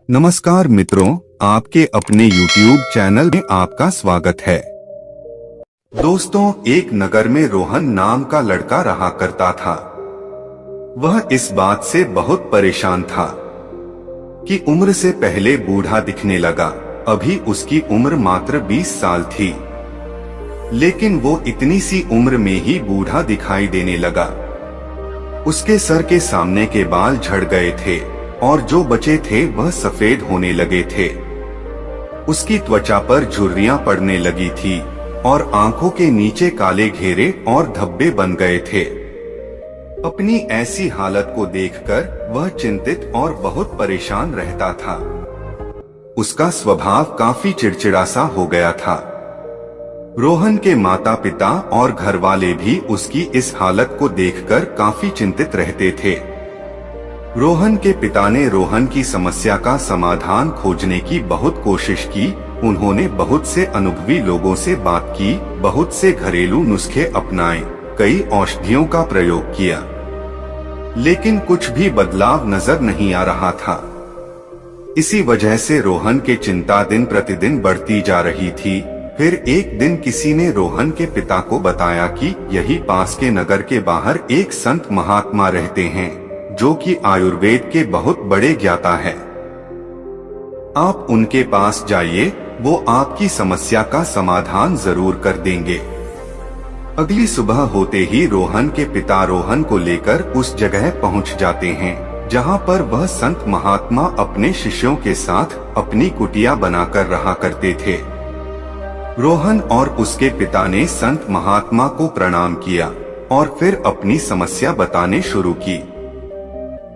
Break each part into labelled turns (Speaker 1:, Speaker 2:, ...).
Speaker 1: नमस्कार मित्रों, आपके अपने YouTube चैनल में आपका स्वागत है। दोस्तों, एक नगर में रोहन नाम का लड़का रहा करता था। वह इस बात से बहुत परेशान था कि उम्र से पहले बूढ़ा दिखने लगा। अभी उसकी उम्र मात्र 20 साल थी, लेकिन वो इतनी सी उम्र में ही बूढ़ा दिखाई देने लगा। उसके सर के सामने के बाल झड़ गए थे और जो बचे थे वह सफेद होने लगे थे। उसकी त्वचा पर झुर्रियां पड़ने लगी थी और आंखों के नीचे काले घेरे और धब्बे बन गए थे। अपनी ऐसी हालत को देखकर वह चिंतित और बहुत परेशान रहता था। उसका स्वभाव काफी चिड़चिड़ा सा हो गया था। रोहन के माता पिता और घर वाले भी उसकी इस हालत को देखकर काफी चिंतित रहते थे। रोहन के पिता ने रोहन की समस्या का समाधान खोजने की बहुत कोशिश की। उन्होंने बहुत से अनुभवी लोगों से बात की, बहुत से घरेलू नुस्खे अपनाए, कई औषधियों का प्रयोग किया, लेकिन कुछ भी बदलाव नजर नहीं आ रहा था। इसी वजह से रोहन की चिंता दिन प्रतिदिन बढ़ती जा रही थी। फिर एक दिन किसी ने रोहन के पिता को बताया कि यही पास के नगर के बाहर एक संत महात्मा रहते हैं, जो कि आयुर्वेद के बहुत बड़े ज्ञाता है। आप उनके पास जाइए, वो आपकी समस्या का समाधान जरूर कर देंगे। अगली सुबह होते ही रोहन के पिता रोहन को लेकर उस जगह पहुंच जाते हैं, जहां पर वह संत महात्मा अपने शिष्यों के साथ अपनी कुटिया बनाकर रहा करते थे। रोहन और उसके पिता ने संत महात्मा को प्रणाम किया और फिर अपनी समस्या बताने शुरू की।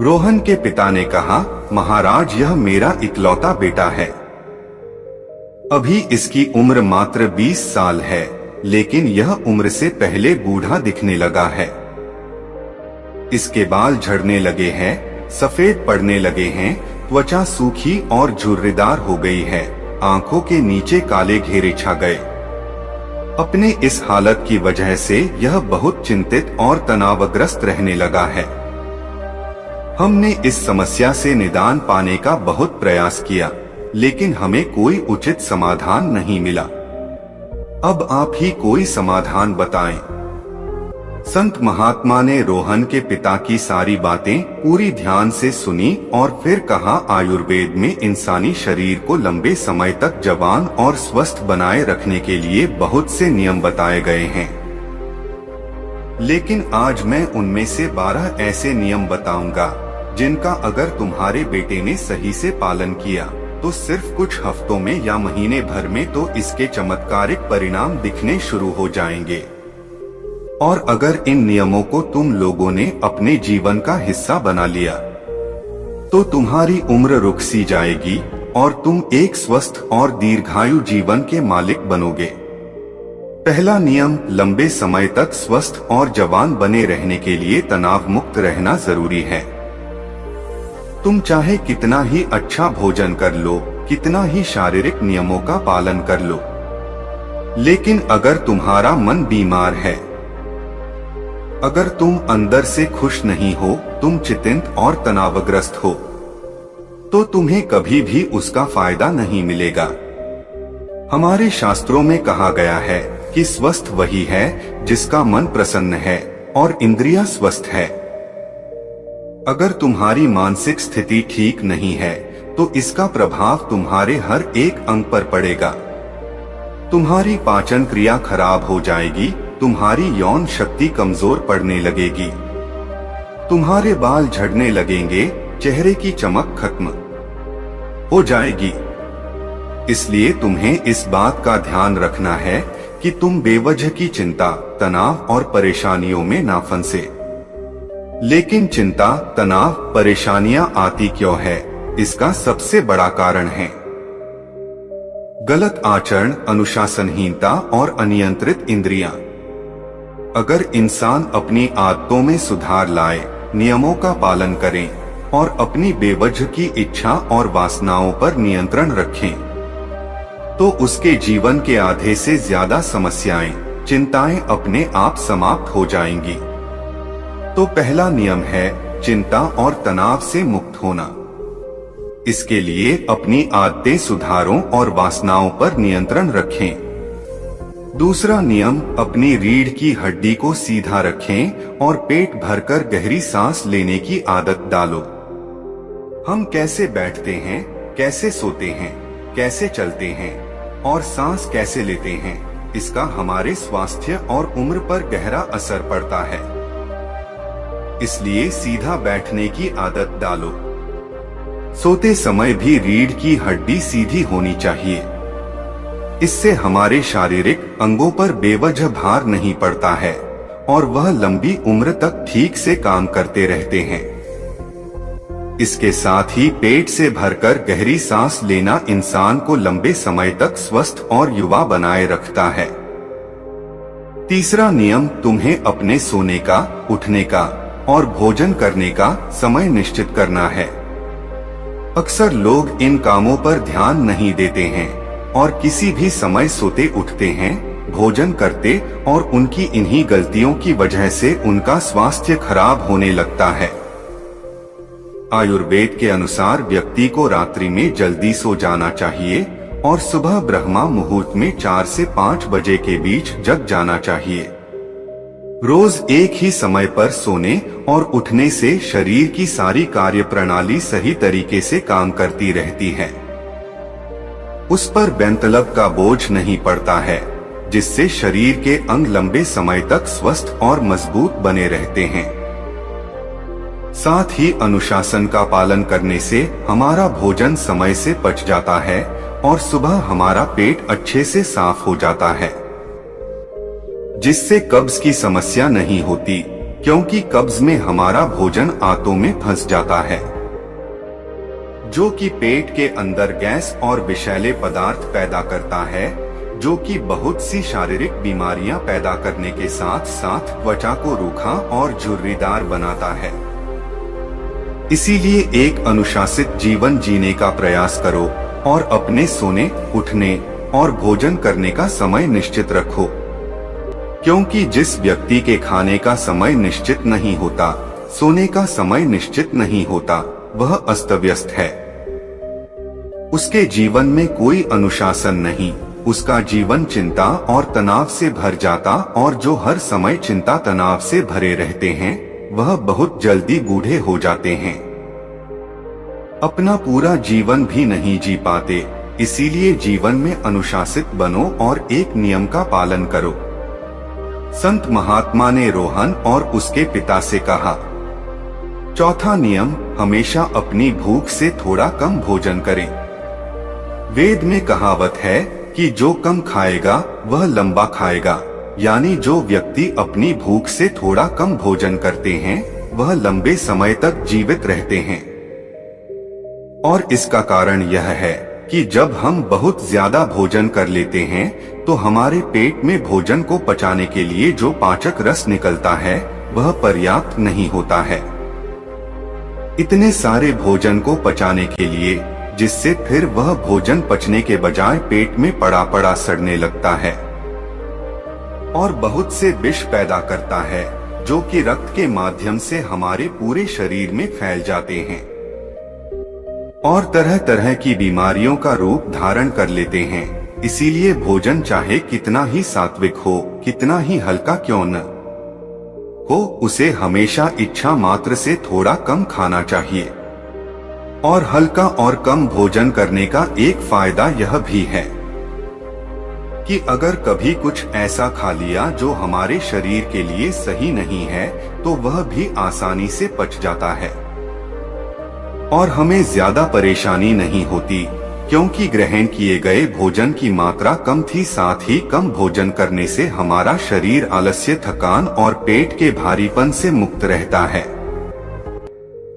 Speaker 1: रोहन के पिता ने कहा, महाराज, यह मेरा इकलौता बेटा है। अभी इसकी उम्र मात्र 20 साल है, लेकिन यह उम्र से पहले बूढ़ा दिखने लगा है। इसके बाल झड़ने लगे हैं, सफेद पड़ने लगे हैं, त्वचा सूखी और झुर्रीदार हो गई है, आंखों के नीचे काले घेरे छा गए। अपने इस हालत की वजह से यह बहुत चिंतित और तनावग्रस्त रहने लगा है। हमने इस समस्या से निदान पाने का बहुत प्रयास किया, लेकिन हमें कोई उचित समाधान नहीं मिला। अब आप ही कोई समाधान बताएं। संत महात्मा ने रोहन के पिता की सारी बातें पूरी ध्यान से सुनी और फिर कहा, आयुर्वेद में इंसानी शरीर को लंबे समय तक जवान और स्वस्थ बनाए रखने के लिए बहुत से नियम बताए गए हैं, लेकिन आज मैं उनमें से 12 ऐसे नियम बताऊंगा जिनका अगर तुम्हारे बेटे ने सही से पालन किया तो सिर्फ कुछ हफ्तों में या महीने भर में तो इसके चमत्कारिक परिणाम दिखने शुरू हो जाएंगे। और अगर इन नियमों को तुम लोगों ने अपने जीवन का हिस्सा बना लिया तो तुम्हारी उम्र रुक सी जाएगी और तुम एक स्वस्थ और दीर्घायु जीवन के मालिक बनोगे। पहला नियम, लंबे समय तक स्वस्थ और जवान बने रहने के लिए तनाव मुक्त रहना जरूरी है। तुम चाहे कितना ही अच्छा भोजन कर लो, कितना ही शारीरिक नियमों का पालन कर लो, लेकिन अगर तुम्हारा मन बीमार है, अगर तुम अंदर से खुश नहीं हो, तुम चिंतित और तनावग्रस्त हो, तो तुम्हें कभी भी उसका फायदा नहीं मिलेगा। हमारे शास्त्रों में कहा गया है कि स्वस्थ वही है जिसका मन प्रसन्न है और इंद्रियां स्वस्थ है। अगर तुम्हारी मानसिक स्थिति ठीक नहीं है तो इसका प्रभाव तुम्हारे हर एक अंग पर पड़ेगा। तुम्हारी पाचन क्रिया खराब हो जाएगी, तुम्हारी यौन शक्ति कमजोर पड़ने लगेगी, तुम्हारे बाल झड़ने लगेंगे, चेहरे की चमक खत्म हो जाएगी। इसलिए तुम्हें इस बात का ध्यान रखना है कि तुम बेवजह की चिंता, तनाव और परेशानियों में ना फंसे। लेकिन चिंता, तनाव, परेशानियां आती क्यों है? इसका सबसे बड़ा कारण है गलत आचरण, अनुशासनहीनता और अनियंत्रित इंद्रियां। अगर इंसान अपनी आदतों में सुधार लाए, नियमों का पालन करें और अपनी बेवजह की इच्छा और वासनाओं पर नियंत्रण रखें, तो उसके जीवन के आधे से ज्यादा समस्याएं, चिंताएं अपने आप समाप्त हो जाएंगी। तो पहला नियम है चिंता और तनाव से मुक्त होना। इसके लिए अपनी आदतें सुधारो और वासनाओं पर नियंत्रण रखें। दूसरा नियम, अपनी रीढ़ की हड्डी को सीधा रखें और पेट भरकर गहरी सांस लेने की आदत डालो। हम कैसे बैठते हैं, कैसे सोते हैं, कैसे चलते हैं और सांस कैसे लेते हैं, इसका हमारे स्वास्थ्य और उम्र पर गहरा असर पड़ता है। इसलिए सीधा बैठने की आदत डालो। सोते समय भी रीढ़ की हड्डी सीधी होनी चाहिए। इससे हमारे शारीरिक अंगों पर बेवजह भार नहीं पड़ता है और वह लंबी उम्र तक ठीक से काम करते रहते हैं। इसके साथ ही पेट से भरकर गहरी सांस लेना इंसान को लंबे समय तक स्वस्थ और युवा बनाए रखता है। तीसरा नियम, तुम्हें अपने सोने का, उठने का और भोजन करने का समय निश्चित करना है। अक्सर लोग इन कामों पर ध्यान नहीं देते हैं और किसी भी समय सोते उठते हैं, भोजन करते और उनकी इन्हीं गलतियों की वजह से उनका स्वास्थ्य खराब होने लगता है। आयुर्वेद के अनुसार व्यक्ति को रात्रि में जल्दी सो जाना चाहिए और सुबह ब्रह्मा मुहूर्त में 4 से 5 बजे के बीच जग जाना चाहिए। रोज एक ही समय पर सोने और उठने से शरीर की सारी कार्य प्रणाली सही तरीके से काम करती रहती है। उस पर बेंतलब का बोझ नहीं पड़ता है, जिससे शरीर के अंग लंबे समय तक स्वस्थ और मजबूत बने रहते हैं। साथ ही अनुशासन का पालन करने से हमारा भोजन समय से पच जाता है और सुबह हमारा पेट अच्छे से साफ हो जाता है, जिससे कब्ज की समस्या नहीं होती, क्योंकि कब्ज में हमारा भोजन आंतों में फंस जाता है, जो कि पेट के अंदर गैस और विषैले पदार्थ पैदा करता है, जो कि बहुत सी शारीरिक बीमारियां पैदा करने के साथ साथ त्वचा को रूखा और झुर्रीदार बनाता है। इसीलिए एक अनुशासित जीवन जीने का प्रयास करो और अपने सोने, उठने और भोजन करने का समय निश्चित रखो, क्योंकि जिस व्यक्ति के खाने का समय निश्चित नहीं होता, सोने का समय निश्चित नहीं होता, वह अस्त व्यस्त है। उसके जीवन में कोई अनुशासन नहीं, उसका जीवन चिंता और तनाव से भर जाता, और जो हर समय चिंता तनाव से भरे रहते हैं वह बहुत जल्दी बूढ़े हो जाते हैं, अपना पूरा जीवन भी नहीं जी पाते। इसीलिए जीवन में अनुशासित बनो और एक नियम का पालन करो। संत महात्मा ने रोहन और उसके पिता से कहा, चौथा नियम, हमेशा अपनी भूख से थोड़ा कम भोजन करें। वेद में कहावत है कि जो कम खाएगा वह लंबा खाएगा, यानी जो व्यक्ति अपनी भूख से थोड़ा कम भोजन करते हैं वह लंबे समय तक जीवित रहते हैं। और इसका कारण यह है कि जब हम बहुत ज्यादा भोजन कर लेते हैं तो हमारे पेट में भोजन को पचाने के लिए जो पाचक रस निकलता है वह पर्याप्त नहीं होता है, इतने सारे भोजन को पचाने के लिए, जिससे फिर वह भोजन पचने के बजाय पेट में पड़ा पड़ा सड़ने लगता है और बहुत से विष पैदा करता है, जो कि रक्त के माध्यम से हमारे पूरे शरीर में फैल जाते हैं और तरह तरह की बीमारियों का रूप धारण कर लेते हैं। इसीलिए भोजन चाहे कितना ही सात्विक हो, कितना ही हल्का क्यों न हो, उसे हमेशा इच्छा मात्र से थोड़ा कम खाना चाहिए। और हल्का और कम भोजन करने का एक फायदा यह भी है कि अगर कभी कुछ ऐसा खा लिया जो हमारे शरीर के लिए सही नहीं है तो वह भी आसानी से पच जाता है और हमें ज्यादा परेशानी नहीं होती, क्योंकि ग्रहण किए गए भोजन की मात्रा कम थी। साथ ही कम भोजन करने से हमारा शरीर आलस्य, थकान और पेट के भारीपन से मुक्त रहता है।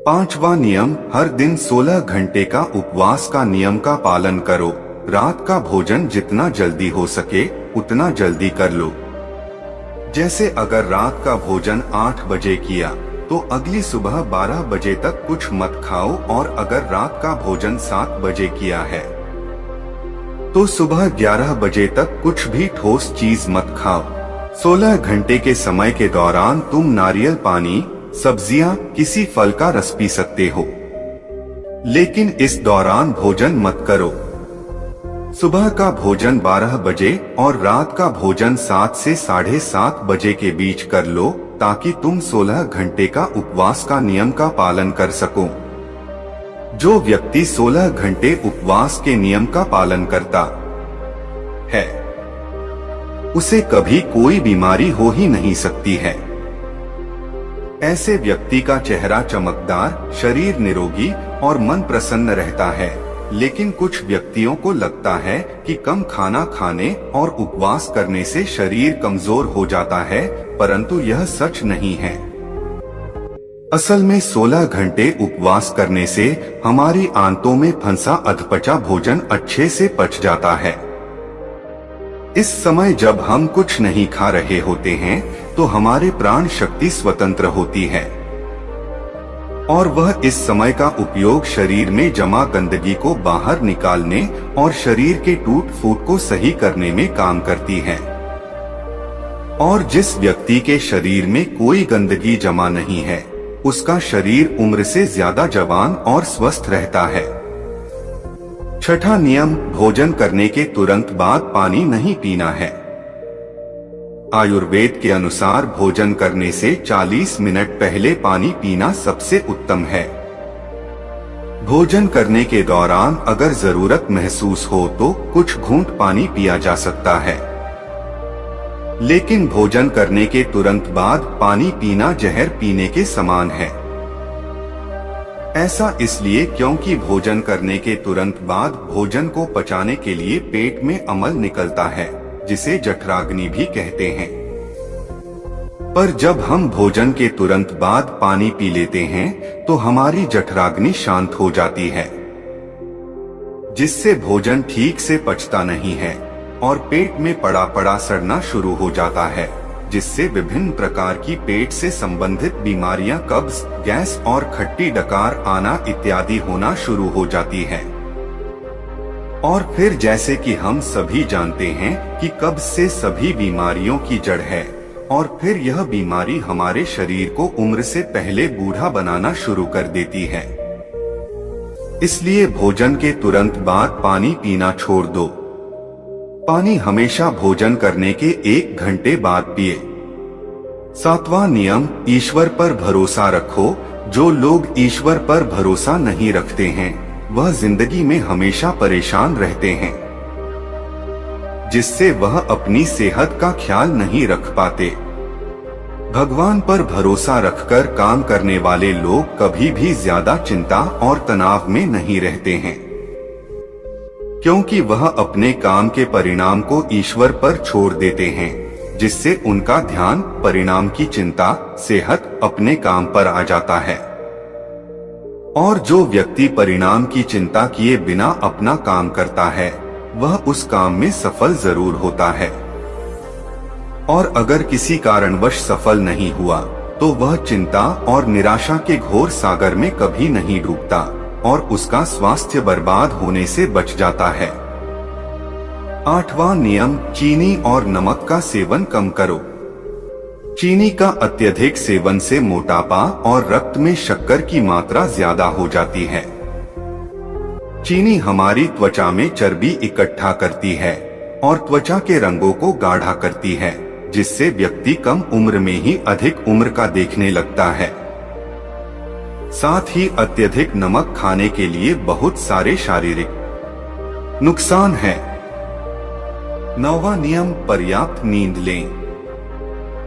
Speaker 1: पांचवा नियम, हर दिन 16 घंटे का उपवास का नियम का पालन करो। रात का भोजन जितना जल्दी हो सके उतना जल्दी कर लो। जैसे अगर रात का भोजन 8 बजे किया तो अगली सुबह 12 बजे तक कुछ मत खाओ, और अगर रात का भोजन 7 बजे किया है तो सुबह 11 बजे तक कुछ भी ठोस चीज मत खाओ। 16 घंटे के समय के दौरान तुम नारियल पानी, सब्जियां, किसी फल का रस पी सकते हो, लेकिन इस दौरान भोजन मत करो। सुबह का भोजन 12 बजे और रात का भोजन 7 से 7:30 बजे के बीच कर लो, ताकि तुम 16 घंटे का उपवास का नियम का पालन कर सको। जो व्यक्ति 16 घंटे उपवास के नियम का पालन करता है, उसे कभी कोई बीमारी हो ही नहीं सकती है। ऐसे व्यक्ति का चेहरा चमकदार, शरीर निरोगी और मन प्रसन्न रहता है। लेकिन कुछ व्यक्तियों को लगता है कि कम खाना खाने और उपवास करने से शरीर कमजोर हो जाता है, परंतु यह सच नहीं है। असल में 16 घंटे उपवास करने से हमारी आंतों में फंसा अधपचा भोजन अच्छे से पच जाता है। इस समय जब हम कुछ नहीं खा रहे होते हैं, तो हमारे प्राण शक्ति स्वतंत्र होती है और वह इस समय का उपयोग शरीर में जमा गंदगी को बाहर निकालने और शरीर के टूट फूट को सही करने में काम करती है। और जिस व्यक्ति के शरीर में कोई गंदगी जमा नहीं है, उसका शरीर उम्र से ज्यादा जवान और स्वस्थ रहता है। छठा नियम, भोजन करने के तुरंत बाद पानी नहीं पीना है। आयुर्वेद के अनुसार भोजन करने से 40 मिनट पहले पानी पीना सबसे उत्तम है। भोजन करने के दौरान अगर जरूरत महसूस हो तो कुछ घूंट पानी पिया जा सकता है, लेकिन भोजन करने के तुरंत बाद पानी पीना जहर पीने के समान है। ऐसा इसलिए क्योंकि भोजन करने के तुरंत बाद भोजन को पचाने के लिए पेट में अम्ल निकलता है, जिसे जठराग्नि भी कहते हैं। पर जब हम भोजन के तुरंत बाद पानी पी लेते हैं, तो हमारी जठराग्नि शांत हो जाती है, जिससे भोजन ठीक से पचता नहीं है और पेट में पड़ा पड़ा सड़ना शुरू हो जाता है, जिससे विभिन्न प्रकार की पेट से संबंधित बीमारियां, कब्ज, गैस और खट्टी डकार आना इत्यादि होना शुरू हो जाती है। और फिर जैसे कि हम सभी जानते हैं कि कब्ज से सभी बीमारियों की जड़ है, और फिर यह बीमारी हमारे शरीर को उम्र से पहले बूढ़ा बनाना शुरू कर देती है। इसलिए भोजन के तुरंत बाद पानी पीना छोड़ दो। पानी हमेशा भोजन करने के 1 घंटे बाद पिए। 7वां नियम, ईश्वर पर भरोसा रखो। जो लोग ईश्वर पर भरोसा नहीं रखते हैं, वह जिंदगी में हमेशा परेशान रहते हैं, जिससे वह अपनी सेहत का ख्याल नहीं रख पाते। भगवान पर भरोसा रखकर काम करने वाले लोग कभी भी ज्यादा चिंता और तनाव में नहीं रहते हैं, क्योंकि वह अपने काम के परिणाम को ईश्वर पर छोड़ देते हैं, जिससे उनका ध्यान परिणाम की चिंता, सेहत, अपने काम पर आ जाता है। और जो व्यक्ति परिणाम की चिंता किए बिना अपना काम करता है, वह उस काम में सफल जरूर होता है। और अगर किसी कारणवश सफल नहीं हुआ, तो वह चिंता और निराशा के घोर सागर में कभी नहीं डूबता और उसका स्वास्थ्य बर्बाद होने से बच जाता है। 8वां नियम, चीनी और नमक का सेवन कम करो। चीनी का अत्यधिक सेवन से मोटापा और रक्त में शक्कर की मात्रा ज्यादा हो जाती है। चीनी हमारी त्वचा में चर्बी इकट्ठा करती है और त्वचा के रंगों को गाढ़ा करती है, जिससे व्यक्ति कम उम्र में ही अधिक उम्र का देखने लगता है। साथ ही अत्यधिक नमक खाने के लिए बहुत सारे शारीरिक नुकसान है। 9वां नियम, पर्याप्त नींद लें।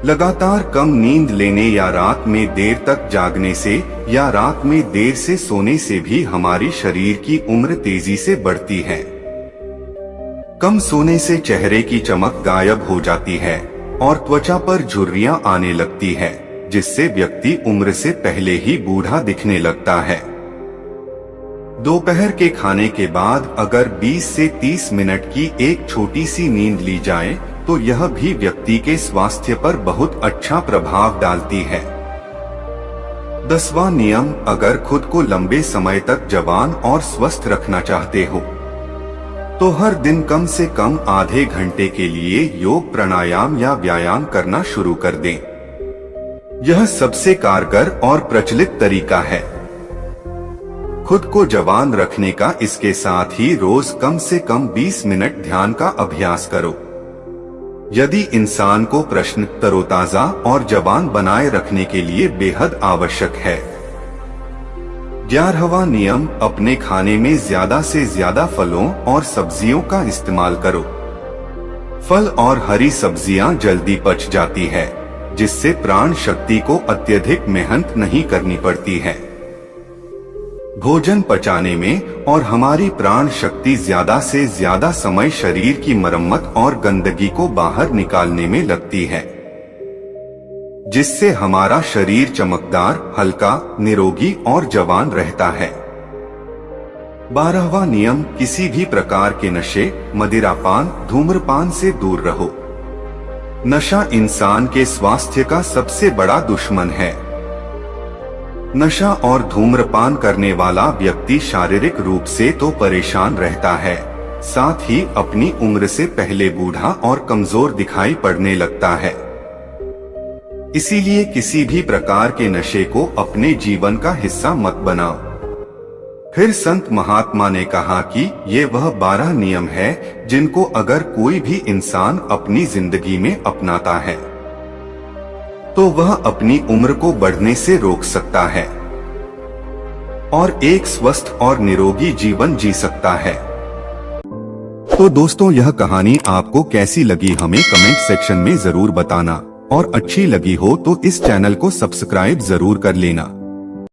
Speaker 1: लगातार कम नींद लेने या रात में देर तक जागने से या रात में देर से सोने से भी हमारी शरीर की उम्र तेजी से बढ़ती है। कम सोने से चेहरे की चमक गायब हो जाती है और त्वचा पर झुर्रियां आने लगती है, जिससे व्यक्ति उम्र से पहले ही बूढ़ा दिखने लगता है। दोपहर के खाने के बाद अगर 20 से 30 मिनट की एक छोटी सी नींद ली जाए, तो यह भी व्यक्ति के स्वास्थ्य पर बहुत अच्छा प्रभाव डालती है। 10वां नियम, अगर खुद को लंबे समय तक जवान और स्वस्थ रखना चाहते हो, तो हर दिन कम से कम आधे घंटे के लिए योग, प्राणायाम या व्यायाम करना शुरू कर दें। यह सबसे कारगर और प्रचलित तरीका है। खुद को जवान रखने का इसके साथ ही रोज कम से कम 20 मिनट ध्यान का अभ्यास करो। यदि इंसान को प्रश्न तरोताजा और जवान बनाए रखने के लिए बेहद आवश्यक है। 11वां नियम, अपने खाने में ज्यादा से ज्यादा फलों और सब्जियों का इस्तेमाल करो। फल और हरी सब्जियां जल्दी पच जाती है, जिससे प्राण शक्ति को अत्यधिक मेहनत नहीं करनी पड़ती है। भोजन पचाने में और हमारी प्राण शक्ति ज्यादा से ज्यादा समय शरीर की मरम्मत और गंदगी को बाहर निकालने में लगती है, जिससे हमारा शरीर चमकदार, हल्का, निरोगी और जवान रहता है। 12वां नियम, किसी भी प्रकार के नशे, मदिरापान, धूम्रपान से दूर रहो। नशा इंसान के स्वास्थ्य का सबसे बड़ा दुश्मन है। नशा और धूम्रपान करने वाला व्यक्ति शारीरिक रूप से तो परेशान रहता है, साथ ही अपनी उम्र से पहले बूढ़ा और कमजोर दिखाई पड़ने लगता है। इसीलिए किसी भी प्रकार के नशे को अपने जीवन का हिस्सा मत बनाओ। फिर संत महात्मा ने कहा कि ये वह 12 नियम है जिनको अगर कोई भी इंसान अपनी जिंदगी में अपनाता है तो वह अपनी उम्र को बढ़ने से रोक सकता है और एक स्वस्थ और निरोगी जीवन जी सकता है। तो दोस्तों, यह कहानी आपको कैसी लगी हमें कमेंट सेक्शन में जरूर बताना, और अच्छी लगी हो तो इस चैनल को सब्सक्राइब जरूर कर लेना।